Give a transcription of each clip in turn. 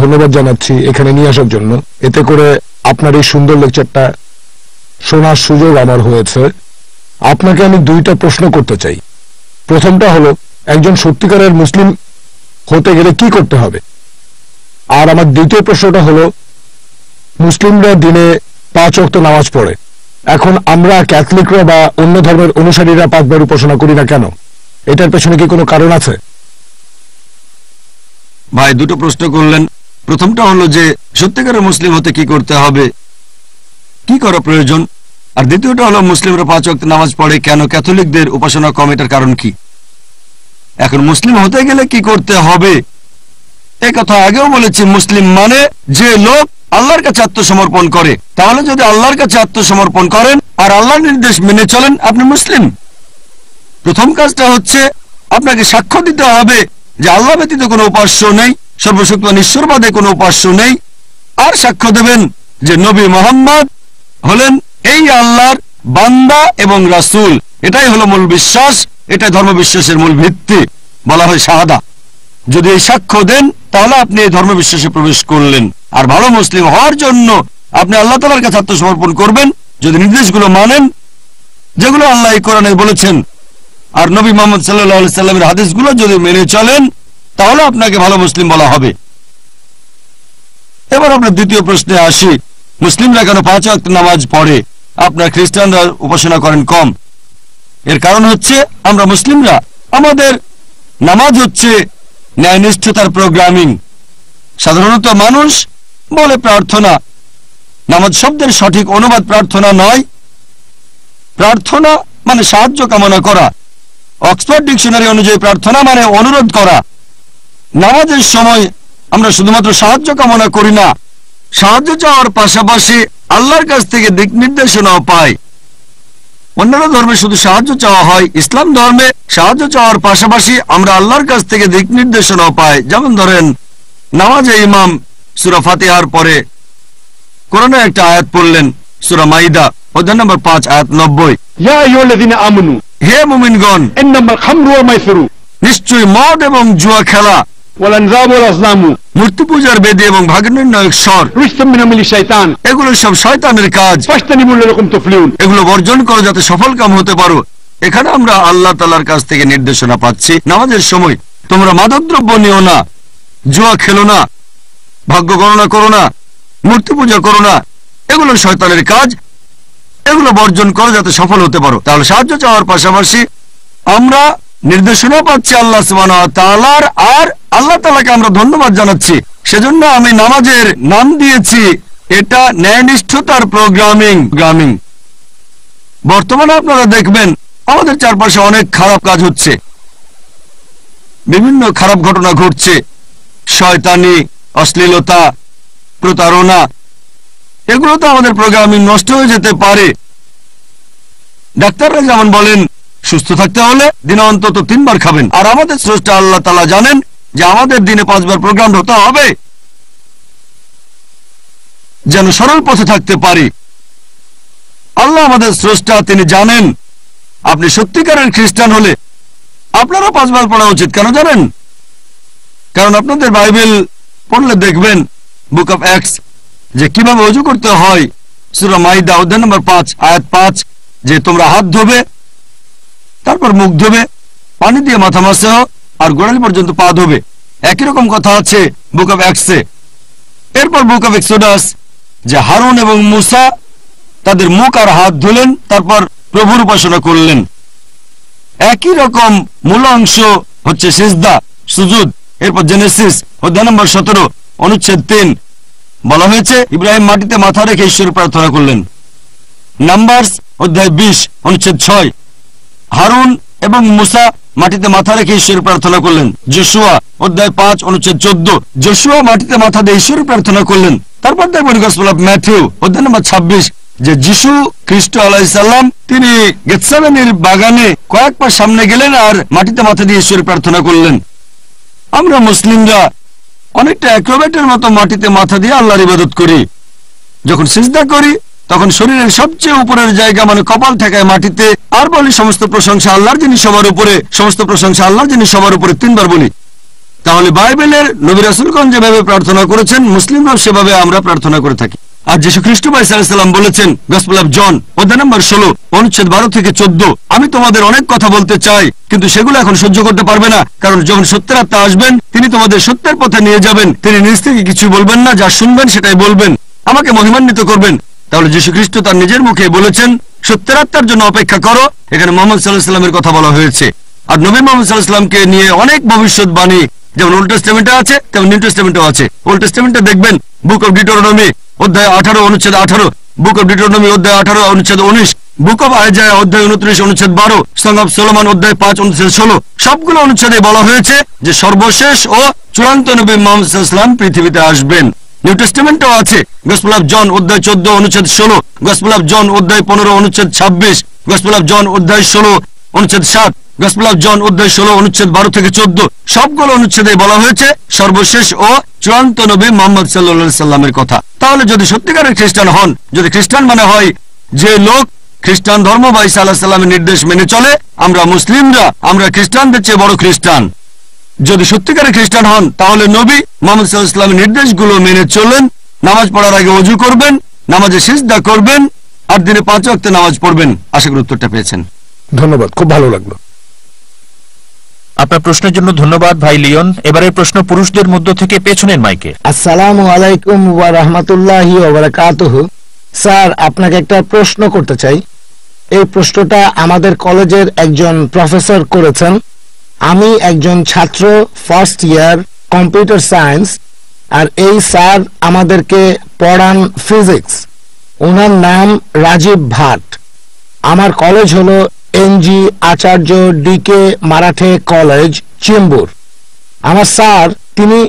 ধন্যবাদ জানাচ্ছি এখানে নিয়ে আসার জন্য। এতে করে আপনার এই সুন্দর লেকচারটা শোনার সুযোগ আমার হয়েছে। আপনাকে আমি দুইটা প্রশ্ন করতে চাই। প্রথমটা হলো, একজন সত্যিকারের মুসলিম হতে গেলে কি করতে হবে? আর আমার দ্বিতীয় প্রশ্নটা হলো, মুসলিমরা দিনে 5 ওয়াক্ত নামাজ পড়ে, এখন আমরা ক্যাথলিকরা বা অন্য ধর্মের অনুসারীরা 5 বার উপাসনা করি না কেন? এটার পেছনে কি কোনো কারণ আছে? ভাই দুটো প্রশ্ন করলেন। প্রথমটা হলো যে সত্যিকারের মুসলিম হতে কি করতে হবে, কি করা প্রয়োজন, আর দ্বিতীয়টা হলো মুসলিমরা 5 ওয়াক্ত নামাজ পড়ে কেন, ক্যাথলিকদের উপাসনা কম, এটার কারণ কি? এখন মুসলিম হতে গেলে কি করতে হবে এ কথা আগেও বলেছি। মুসলিম মানে যে লোক আল্লাহর কাছে আত্মসমর্পণ করে। তাহলে যদি আল্লাহর কাছে আত্মসমর্পণ করেন আর আল্লাহর নির্দেশ মেনে চলেন, আপনি মুসলিম। প্রথম কাজটা হচ্ছে আপনাকে সাক্ষ্য দিতে হবে যে আল্লাহ ব্যতীত কোনো উপাস্য নেই, সর্বশক্তিমান ঈশ্বরবাদে কোনো উপাস্য নেই। আর সাক্ষ্য দেবেন যে নবী মুহাম্মদ হলেন এই আল্লাহর বান্দা এবং রাসূল। এটাই হলো মূল বিশ্বাস, এটাই ধর্ম বিশ্বাসের মূল ভিত্তি, বলা হয় শাহাদা। যদি এই সাক্ষ্য দেন তাহলে আপনি এই ধর্ম বিশ্বাসে প্রবেশ করলেন। আর ভালো মুসলিম হওয়ার জন্য আপনি আল্লাহ তাআলার কাছে আত্মসমর্পণ করবেন, যদি নির্দেশগুলো মানেন যেগুলো আল্লাহ এই কোরআনে বলেছেন, আর নবী মুহাম্মদ সাল্লাল্লাহু আলাইহি সাল্লামের হাদিসগুলো যদি মেনে চলেন, তাহলে আপনাকে ভালো মুসলিম বলা হবে। এবার আপনার দ্বিতীয় প্রশ্নে আসি, মুসলিমরা কেন 5 ওয়াক্ত নামাজ পড়ে, আপনার খ্রিস্টানরা উপাসনা করেন কম? এর কারণ হচ্ছে আমরা মুসলিমরা, আমাদের নামাজ হচ্ছে ন্যায়নিষ্ঠতার প্রোগ্রামিং। সাধারণত মানুষ বলে প্রার্থনা, নামাজ শব্দের সঠিক অনুবাদ প্রার্থনা নয়। প্রার্থনা মানে সাহায্য কামনা করা। অক্সফোর্ড ডিকশনারি অনুযায়ী প্রার্থনা মানে অনুরোধ করা। নামাজের সময় আমরা শুধুমাত্র সাহায্য কামনা করি না, সাহায্য চাওয়ার পাশাপাশি আল্লাহর কাছ থেকে দিক নির্দেশনাও পাই। অন্যান্য ধর্মে শুধু সাহায্য চাওয়া হয়, ইসলাম ধর্মে সাহায্য চাওয়ার পাশাপাশি আমরা আল্লাহর কাছ থেকে দিক নির্দেশনাও পাই। যেমন ধরেন নামাজে ইমাম সূরা ফাতিহার পরে কোরআনে একটা আয়াত পড়লেন, সূরা মাইদা অধ্যায় নম্বর 5 আয়াত 90, ইয়া আইয়ুহাল্লাযীনা আমানু, হে মুমিনগণ, ইন্নামাল খামরু ওয়াল মাইসিরু, নিশ্চয়ই মদ এবং জুয়া খেলা, ওয়াল আনযাবু ওয়াল আজলামু, মূর্তি পূজার বেদী এবং ভাগ্য নির্ণয়ক স্বর, রিজসুম মিন আমালি শাইতান, এগুলো সব শয়তানের কাজ, ফাজতানিবু লাকুম তুফলিহুন, এগুলো বর্জন করো যাতে সফল কাম হতে পারো। এখানে আমরা আল্লাহ তাআলার কাছ থেকে নির্দেশনা পাচ্ছি, নামাজের সময় তোমরা মাদকদ্রব্য নিও না, জুয়া খেলো না, ভাগ্য গণনা করো না, মূর্তি পূজা করো না, এগুলো শয়তানের কাজ, এগুলো বর্জন করো যাতে সফল হতে পারো। তাহলে সাহায্য চাওয়ার পাশাপাশি আমরা নির্দেশনা পাচ্ছি আল্লাহ সুবহানাহু ওয়া তাআলার, আর আল্লাহ তাআলাকে আমরা ধন্যবাদ জানাচ্ছি। সেজন্য আমি নামাজের নাম দিয়েছি এটা ন্যায়নিষ্ঠতার প্রোগ্রামিং। বর্তমানে আপনারা দেখবেন আমাদের চারপাশে অনেক খারাপ কাজ হচ্ছে, বিভিন্ন খারাপ ঘটনা ঘটছে, শয়তানি, অশ্লীলতা, প্রতারণা, এগুলো তো আমাদের প্রোগ্রামিং নষ্ট হয়ে যেতে পারে। ডাক্তাররা যেমন বলেন সুস্থ থাকতে হলে দিনে অন্তত 3 বার খাবেন, আর আমাদের স্রষ্টা আল্লাহ তাআলা জানেন যে আমাদের দিনে 5 বার প্রোগ্রাম হতে হবে যেন সরল পথে থাকতে পারি। আল্লাহ আমাদের স্রষ্টা, তিনি জানেন আপনি সত্যিকারের খ্রিস্টান হলে আপনারও 5 বার পড়া উচিত। কেন জানেন? কারণ আপনাদের বাইবেল পড়লে দেখবেন বুক অফ অ্যাক্টস যে কিভাবে ওযু করতে হয়, সূরা মাইদা অধ্যায় নম্বর 5 আয়াত 5, যে তোমরা হাত ধোবে, তারপর মুখ ধোবে, পানি দিয়ে মাথা মাসাও, আর গোড়ালি পর্যন্ত পা ধোবে। একই রকম কথা আছে বুক অফ অ্যাক্টসে। এরপর বুক অফ এক্সোডাস যে হারুন এবং মুসা তাদের মুখ আর হাত ধুলেন, তারপর প্রভুর উপাসনা করলেন। একই রকম মূল অংশ হচ্ছে সিজদা, সুজুদ। এরপর জেনেসিস অধ্যায় নম্বর 17 অনুচ্ছেদ 3 বলা হয়েছে ইব্রাহিম মাটিতে মাথা রেখে ঈশ্বর প্রার্থনা করলেন। নাম্বারস অধ্যায় 20 অনুচ্ছেদ 6 হারুন এবং মুসা মাটিতে মাথা রেখে ঈশ্বর প্রার্থনা করলেন। যোশুয়া অধ্যায় 5 অনুচ্ছেদ 14 যোশুয়া মাটিতে মাথা দিয়ে ঈশ্বর প্রার্থনা করলেন। তারপর দেখবেন গসপেল অফ ম্যাথিউ অধ্যায় নম্বর 26 যে যিশু খ্রিস্ট আলাইহিস সালাম তিনি গেতসেমানির বাগানে কয়েক পা সামনে গেলেন আর মাটিতে মাথা দিয়ে ঈশ্বর প্রার্থনা করলেন। আমরা মুসলিমরা অনেকটা অ্যাক্রোব্যাটের মতো মাটিতে মাথা দিয়ে আল্লাহর ইবাদত করি। যখন সিজদা করি তখন শরীরের সবচেয়ে উপরের জায়গা মানে কপাল ঠেকায় মাটিতে, আর বলি সমস্ত প্রশংসা আল্লাহর যিনি সবার উপরে, সমস্ত প্রশংসা আল্লাহর যিনি সবার উপরে 3 বার বলি। তাহলে বাইবেলের নবী রাসূলগণ যেভাবে প্রার্থনা করেছেন মুসলিমরাও সেভাবে আমরা প্রার্থনা করে থাকি। আর যীশু খ্রিস্ট ভাই সাল্লাল্লাহু আলাইহি সাল্লাম বলেছেন গসপেল অফ জন অধ্যায় নম্বর 16 অনুচ্ছেদ 12 থেকে 14, আমি তোমাদের অনেক কথা বলতে চাই কিন্তু সেগুলো এখন সহ্য করতে পারবে না, কারণ যখন সত্যের আত্মা আসবেন তিনি তোমাদের সত্যের পথে নিয়ে যাবেন, তিনি নিজ থেকে কিছু বলবেন না, যা শুনবেন সেটাই বলবেন, আমাকে মহিমান্বিত করবেন। তাহলে যীশু খ্রিস্ট তার নিজের মুখে বলেছেন সত্যের আত্মার জন্য অপেক্ষা করো। এখানে মুহাম্মদ সাল্লাল্লাহু আলাইহি সাল্লামের কথা বলা হয়েছে। আর নবী মুহাম্মদ সাল্লাল্লাহু আলাইহি সাল্লামকে নিয়ে অনেক ভবিষ্যৎবাণী যেমন ওল্ড টেস্টামেন্টে আছে তেমন নিউ টেস্টামেন্টও আছে। ওল্ড টেস্টামেন্টে দেখবেন বুক অফ ডিউটেরোনমি অধ্যায় 18 অনুচ্ছেদ 18, বুক অফ ডিউটেরোনমি অধ্যায় 18 অনুচ্ছেদ 19, বুক অফ আইজায়া অধ্যায় 29 অনুচ্ছেদ 12, সং অফ সলোমন অধ্যায় 5 অনুচ্ছেদ 16, সবগুলো অনুচ্ছেদে বলা হয়েছে যে সর্বশেষ ও চূড়ান্ত নবী মুহাম্মদ সাল্লাল্লাহু আলাইহি সাল্লাম পৃথিবীতে আসবেন। নিউ টেস্টামেন্টও আছে গসপেল অফ জন অধ্যায় 14 অনুচ্ছেদ 16, গসপেল অফ জন অধ্যায় 15 অনুচ্ছেদ 26, গসপেল অফ জন অধ্যায় 16 অনুচ্ছেদ 7, গসপেল অফ জন অধ্যায় 16 অনুচ্ছেদ 12 থেকে 14, সবগুলো অনুচ্ছেদে বলা হয়েছে সর্বশেষ ও চূড়ান্ত নবী মুহাম্মদ সাল্লাল্লাহু আলাইহি সাল্লামের কথা। তাহলে যদি সত্যিকারের খ্রিস্টান হন, যদি খ্রিস্টান মানে হয় যে লোক খ্রিস্টান ধর্ম বা ঈসা আলাইহিস সালামের নির্দেশ মেনে চলে, আমরা মুসলিমরা আমরা খ্রিস্টানদের চেয়ে বড় খ্রিস্টান। যদি সত্যিকারের খ্রিস্টান হন তাহলে নবী মুহাম্মদ সাল্লাল্লাহু আলাইহি সাল্লামের নির্দেশগুলো মেনে চলবেন, নামাজ পড়ার আগে ওযু করবেন, নামাজে সিজদা করবেন, আর দিনে 5 ওয়াক্ত নামাজ পড়বেন। আশা করি উত্তরটা পেয়েছেন। ধন্যবাদ, খুব ভালো লাগলো। আপনার প্রশ্নের জন্য ধন্যবাদ ভাই লিওন। এবারের প্রশ্ন পুরুষদের মধ্য থেকে পেছনের মাইকে। আসসালামু আলাইকুম ওয়া রাহমাতুল্লাহি ওয়া বারাকাতুহু। স্যার, আপনাকে একটা প্রশ্ন করতে চাই। এই প্রশ্নটা আমাদের কলেজের একজন প্রফেসর করেছেন। আমি একজন ছাত্র, ফার্স্ট ইয়ার কম্পিউটার সায়েন্স, আর এই স্যার আমাদেরকে পড়ান ফিজিক্স। ওনার নাম রাজীব ভাট। আমার কলেজ হলো এনজি আচার্য ডিকে মারাঠে কলেজ, চেম্বুর। আমার স্যার তিনি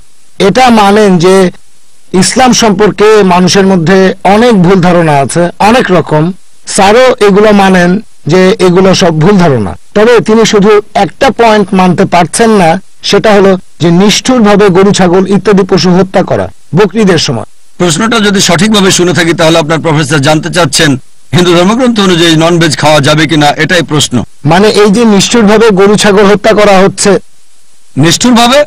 এটা মানেন যে ইসলাম সম্পর্কে মানুষের মধ্যে অনেক ভুল ধারণা আছে, অনেক রকম। স্যারও এগুলো মানেন যে এগুলো সব ভুল ধারণা। তবে তিনি শুধু একটা পয়েন্ট মানতে পারছেন না, সেটা হলো যে নিষ্ঠুরভাবে গরু ছাগল ইত্যাদি পশু হত্যা করা বকরিদের সময়। প্রশ্নটা যদি সঠিকভাবে শুনে থাকি তাহলে আপনার প্রফেসর জানতে চাচ্ছেন হিন্দু ধর্মগ্রন্থ অনুযায়ী ননভেজ খাওয়া যাবে কিনা, এটাই প্রশ্ন। মানে এই যে নিষ্ঠুরভাবে গরু ছাগল হত্যা করা হচ্ছে। নিষ্ঠুরভাবে?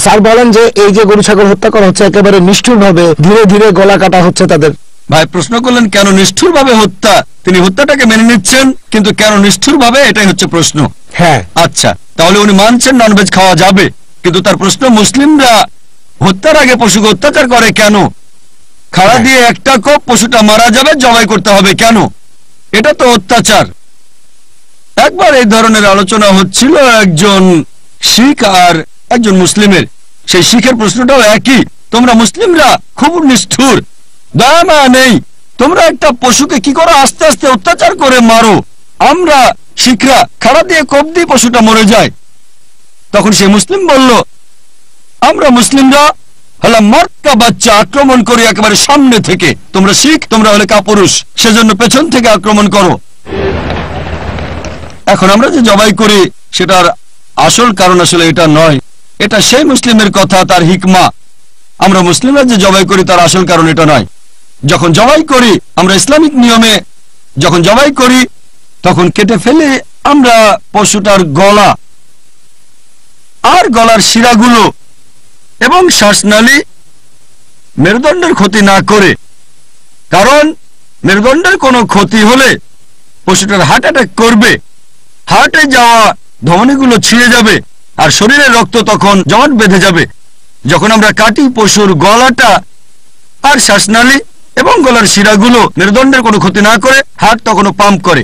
স্যার বলেন যে এই যে গরু ছাগল হত্যা করা হচ্ছে একেবারে নিষ্ঠুরভাবে, ধীরে ধীরে গলা কাটা হচ্ছে তাদের। ভাই প্রশ্ন করলেন কেন নিষ্ঠুরভাবে হত্যা, তিনি হত্যাটাকে মেনে নিচ্ছেন কিন্তু কেন নিষ্ঠুরভাবে, এটাই হচ্ছে প্রশ্ন। হ্যাঁ, আচ্ছা, তাহলে উনি মানছেন ননভেজ খাওয়া যাবে, কিন্তু তার প্রশ্ন মুসলিমরা হত্যার আগে পশুকে অত্যাচার করে কেন? খাড়া দিয়ে একটা কোপ পশুটা মারা যাবে, জবাই করতে হবে কেন? এটা তো অত্যাচার। একবার এই ধরনের আলোচনা হচ্ছিল একজন শিখ আর একজন মুসলিমের। সেই শিখের প্রশ্নটাও একই, তোমরা মুসলিমরা খুব নিষ্ঠুর, দয়া মায়া নেই, তোমরা একটা পশুকে কি করে আস্তে আস্তে অত্যাচার করে মারো, আমরা শিখরা খাড়া দিয়ে কোপ দিয়ে পশুটা মরে যায়। তখন সেই মুসলিম বলল, আমরা মুসলিমরা হলাম মর্কা বাচ্চা, আক্রমণ করি একেবারে সামনে থেকে, তোমরা শিখ, তোমরা হলে কাপুরুষ, সেজন্য পেছন থেকে আক্রমণ করো। এখন আমরা যে জবাই করি সেটার আসল কারণ আসলে এটা নয়, এটা সেই মুসলিমের কথা, তার হিকমা। আমরা মুসলিমরা যে জবাই করি তার আসল কারণ এটা নয়। যখন জবাই করি আমরা ইসলামিক নিয়মে যখন জবাই করি তখন কেটে ফেলে আমরা পশুটার গলা আর গলার শিরাগুলো এবং শ্বাসনালী মেরুদণ্ডের ক্ষতি না করে, কারণ মেরুদণ্ডের কোনো ক্ষতি হলে পশুটার হার্ট অ্যাটাক করবে, হার্টে যাওয়া ধমনীগুলো ছিঁড়ে যাবে আর শরীরের রক্ত তখন জমাট বেঁধে যাবে। যখন আমরা কাটি পশুর গলাটা আর শ্বাসনালী এবং গলার শিরাগুলো মেরুদণ্ডের কোনো ক্ষতি না করে, হার্ট তখনও পাম্প করে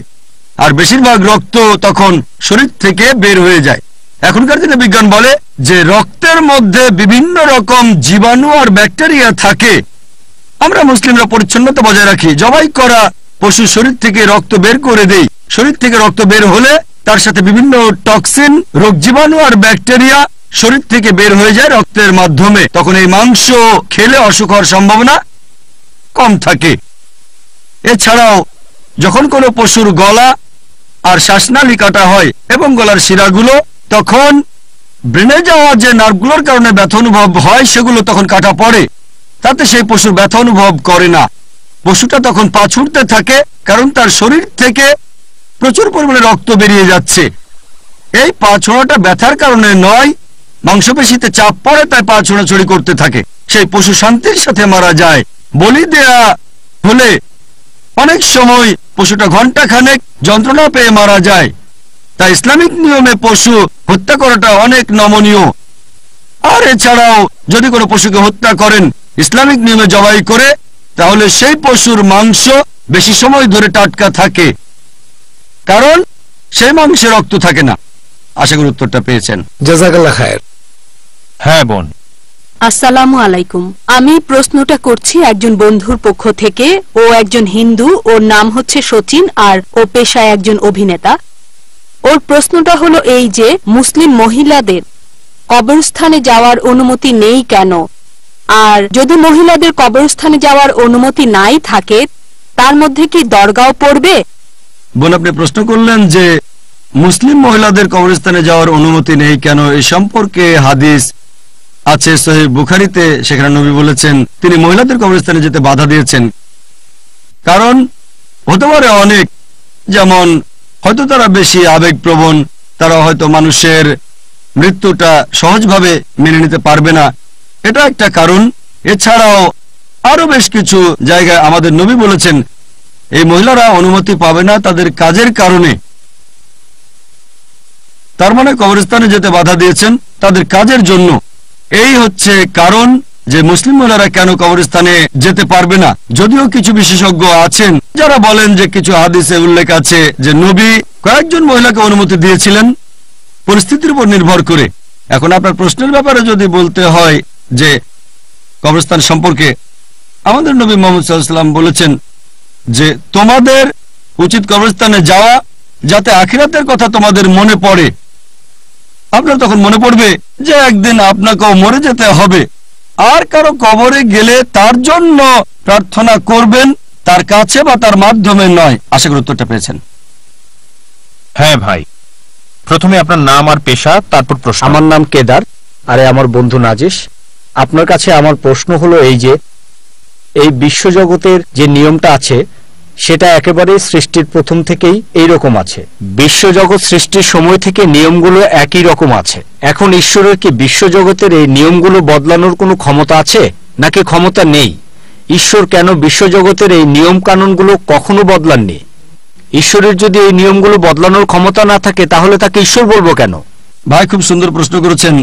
আর বেশিরভাগ রক্ত তখন শরীর থেকে বের হয়ে যায়। এখনকার দিনে বিজ্ঞান বলে যে রক্তের মধ্যে বিভিন্ন রকম জীবাণু আর ব্যাকটেরিয়া থাকে। আমরা মুসলিমরা পরিচ্ছন্নতা বজায় রাখি, জবাই করা পশু শরীর থেকে রক্ত বের করে দেই। শরীর থেকে রক্ত বের হলে তার সাথে বিভিন্ন টক্সিন, রোগ জীবাণু আর ব্যাকটেরিয়া শরীর থেকে বের হয়ে যায় রক্তের মাধ্যমে। তখন এই মাংস খেলে অসুখ হওয়ার সম্ভাবনা কম থাকে। এছাড়াও যখন কোনো পশুর গলা আর শ্বাসনালী কাটা হয় এবং গলার শিরাগুলো, তখন ব্রেনে যাওয়া যে নার্ভগুলোর কারণে ব্যথা অনুভব হয় সেগুলো তখন কাটা পড়ে, তাতে সেই পশুর ব্যথা অনুভব করে না। পশুটা তখন পা ছুটতে থাকে কারণ তার শরীর থেকে প্রচুর পরিমাণে রক্ত বেরিয়ে যাচ্ছে। এই পা ছোঁড়াটা ব্যথার কারণে নয়, মাংসপেশিতে চাপ পড়ে, তাই পা ছোড়াছড়ি করতে থাকে। সেই পশু শান্তির সাথে মারা যায়। বলি দেয়া হলে অনেক সময় পশুটা ঘন্টাখানেক যন্ত্রণা পেয়ে মারা যায়। তাই ইসলামিক নিয়মে পশু হত্যা করাটা অনেক নমনীয়। আর এছাড়াও যদি কোনো পশুকে হত্যা করেন ইসলামিক নিয়মে জবাই করে, তাহলে সেই পশুর মাংস বেশি সময় ধরে টাটকা থাকে, কারণ সেই মাংসে রক্ত থাকে না। আশা করি উত্তরটা পেয়েছেন। জাযাকাল্লাহ খায়ের। হ্যাঁ বোন। আসসালামু আলাইকুম। আমি প্রশ্নটা করছি একজন বন্ধুর পক্ষ থেকে। ও একজন হিন্দু, ওর নাম হচ্ছে সচিন, আর ও পেশায় একজন অভিনেতা। ওর প্রশ্নটা হলো এই যে মুসলিম মহিলাদের কবরস্থানে যাওয়ার অনুমতি নেই কেন? আর যদি মহিলাদের কবরস্থানে যাওয়ার অনুমতি নাই থাকে, তার মধ্যে কি দরগাও পড়বে? বোন, আপনি প্রশ্ন করলেন যে মুসলিম মহিলাদের কবরস্থানে যাওয়ার অনুমতি নেই কেন। এই সম্পর্কে হাদিস আছে সহিহ বুখারীতে। সেখানে নবী বলেছেন তিনি মহিলাদের কবরস্থানে যেতে বাধা দিয়েছেন। কারণ হতে পারে অনেক, যেমন হয়তো তারা বেশি আবেগপ্রবণ, তারা হয়তো মানুষের মৃত্যুটা সহজভাবে মেনে নিতে পারবে না, এটা একটা কারণ। এছাড়াও আরো বেশ কিছু জায়গায় আমাদের নবী বলেছেন এই মহিলারা অনুমতি পাবে না তাদের কাজের কারণে। তার মানে কবরস্থানে যেতে বাধা দিয়েছেন তাদের কাজের জন্য। এই হচ্ছে কারণ যে মুসলিম মহিলারা কেন কবরস্থানে যেতে পারবে না। যদিও কিছু বিশেষজ্ঞ আছেন যারা বলেন যে কিছু হাদিসে উল্লেখ আছে যে নবী কয়েকজন মহিলাকে অনুমতি দিয়েছিলেন পরিস্থিতির উপর নির্ভর করে। এখন আপনার প্রশ্নের ব্যাপারে যদি বলতে হয় যে কবরস্থান সম্পর্কে, আমাদের নবী মুহাম্মদ সাল্লাল্লাহু আলাইহি ওয়াসাল্লাম বলেছেন যে তোমাদের উচিত কবরস্থানে যাওয়া যাতে আখিরাতের কথা তোমাদের মনে পড়ে। আপনার তখন মনে পড়বে যে একদিন আপনাকেও মরে যেতে হবে, আর কারো কবরে গেলে তার জন্য প্রার্থনা করবেন, তার কাছে বা তার মাধ্যমে নয়। আশা করি উত্তরটা পেয়েছেন। হ্যাঁ ভাই, প্রথমে আপনার নাম আর পেশা, তারপর প্রশ্ন। আমার নাম কেদার, আরে আমার বন্ধু নাজিশ। আপনার কাছে আমার প্রশ্ন হলো এই যে এই বিশ্বজগতের যে নিয়মটা আছে সেটা একেবারে সৃষ্টির প্রথম থেকেই এই রকম আছে। বিশ্বজগৎ সৃষ্টির সময় থেকে নিয়মগুলো একই রকম আছে। এখন ঈশ্বরের কি বিশ্বজগতের এই নিয়মগুলো বদলানোর কোনো ক্ষমতা আছে নাকি ক্ষমতা নেই? ঈশ্বর কেন বিশ্বজগতের এই নিয়ম কানুনগুলো কখনো বদলাননি? ঈশ্বরের যদি এই নিয়মগুলো বদলানোর ক্ষমতা না থাকে তাহলে তাকে ঈশ্বর বলবো কেন? ভাই খুব সুন্দর প্রশ্ন করেছেন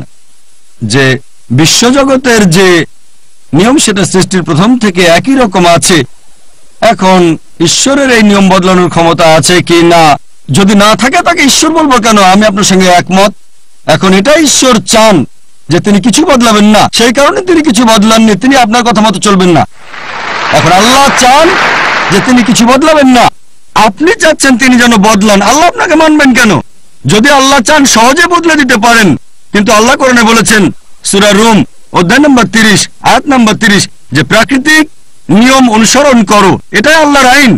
যে বিশ্বজগতের যে নিয়ম সেটা সৃষ্টির প্রথম থেকে একই রকম আছে। এখন ঈশ্বরের এই নিয়ম বদলানোর ক্ষমতা আছে কি না, যদি না থাকে তাকে ঈশ্বর বলবো কেন? আমি আপনার সঙ্গে একমত। এখন এটা ঈশ্বর চান যে তিনি কিছু বদলাবেন না, সেই কারণে তিনি কিছু বদলাননি, তিনি আপনার কথা মতো চলবেন না। এখন আল্লাহ চান যে তিনি কিছু বদলাবেন না, আপনি চাচ্ছেন তিনি যেন বদলান, আল্লাহ আপনাকে মানবেন কেন? যদি আল্লাহ চান সহজে বদলে দিতে পারেন, কিন্তু আল্লাহ কোরআনে বলেছেন সূরা রুম অধ্যায় নম্বর 30 আয়াত নম্বর 30 যে প্রাকৃতিক নিয়ম অনুসরণ করো, এটাই আল্লাহর আইন।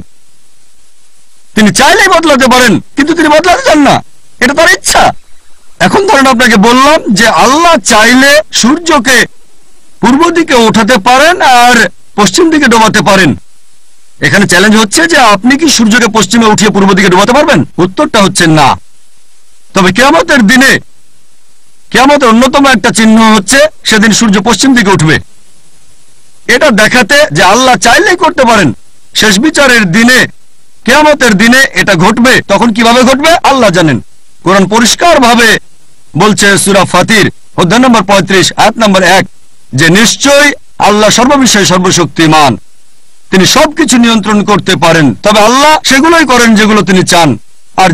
তিনি চাইলেই বদলাতে পারেন, কিন্তু তিনি বদলাতে চান না, এটা তার ইচ্ছা। এখন ধরেন আপনাকে বললাম যে আল্লাহ চাইলে সূর্যকে পূর্ব দিকে ওঠাতে পারেন আর পশ্চিম দিকে ডোবাতে পারেন। এখানে চ্যালেঞ্জ হচ্ছে যে আপনি কি সূর্যকে পশ্চিমে উঠিয়ে পূর্ব দিকে ডোবাতে পারবেন? উত্তরটা হচ্ছে না। তবে কিয়ামতের দিনে, কিয়ামতের অন্যতম একটা চিহ্ন হচ্ছে সেদিন সূর্য পশ্চিম দিকে উঠবে। এটা দেখাতে যে আল্লাহ চাইলেই করতে পারেন। শেষ বিচারের দিনে, কিয়ামতের দিনে এটা ঘটবে। তখন কিভাবে ঘটবে আল্লাহ জানেন। কোরআন পরিষ্কার ভাবে বলছে সূরা ফাতির অধ্যায় নম্বর 35 আয়াত নম্বর 1 যে নিশ্চয়ই আল্লাহ সর্ববিষয়ে সর্বশক্তিমান, তিনি সবকিছু নিয়ন্ত্রণ করতে পারেন। তবে আল্লাহ সেগুলোই করেন যেগুলো তিনি চান, আর